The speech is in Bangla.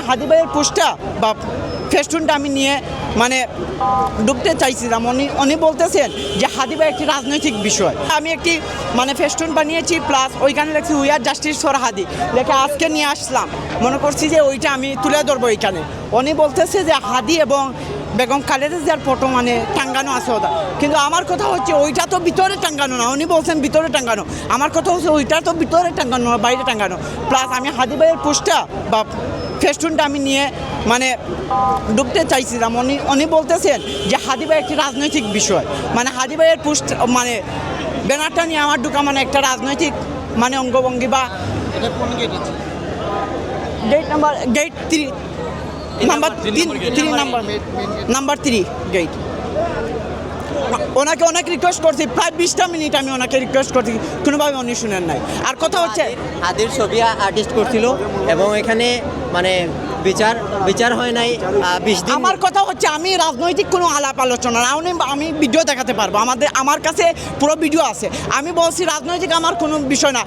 হাদি ভাইয়ের পোস্টটা বা ফেস্টুনটা আমি নিয়ে মানে ঢুকতে চাইছিলাম। উনি বলতেছেন যে হাদি ভাই একটি রাজনৈতিক বিষয়। আমি একটি মানে ফেস্টুন বানিয়েছি, প্লাস ওইখানে লেখছি উই আর জাস্টিস ফর হাদি, লেখা আজকে নিয়ে আসলাম। মনে করছি যে ওইটা আমি তুলে ধরবো এইখানে। উনি বলতেছে যে হাদি এবং বেগম খালেদা জিয়ার ফটো মানে টাঙ্গানো আছে ওটা, কিন্তু আমার কথা হচ্ছে ওইটা তো ভিতরে টাঙ্গানো না। উনি বলছেন ভিতরে টাঙ্গানো, আমার কথা হচ্ছে ওইটা তো ভিতরে টাঙ্গানো না, বাইরে টাঙ্গানো। প্লাস আমি হাদি ভাইয়ের পোস্টটা বা ফেস্টুনটা আমি নিয়ে মানে ঢুকতে চাইছিলাম। উনি বলতেছেন যে হাদি ভাই একটি রাজনৈতিক বিষয়, মানে হাদি ভাইয়ের পোস্ট মানে ব্যানারটা নিয়ে আমার ঢুকা মানে একটা রাজনৈতিক মানে অঙ্গভঙ্গি বা গেট 3 নাম্বার 3 গেট। ওনাকে অনেক রিকোয়েস্ট করছি, প্রায় 20টা মিনিট আমি ওনাকে রিকোয়েস্ট করছি, কোনোভাবে উনি শুনেন নাই। আর কথা হচ্ছে হাদির ছবি আর্টিস্ট করছিল এবং এখানে মানে বিচার হয় নাই 20 দিন। আমার কথা হচ্ছে আমি রাজনৈতিক কোনো আলাপ আলোচনা না, আমি ভিডিও দেখাতে পারবো, আমার কাছে পুরো ভিডিও আছে। আমি বলছি রাজনৈতিক আমার কোনো বিষয় না।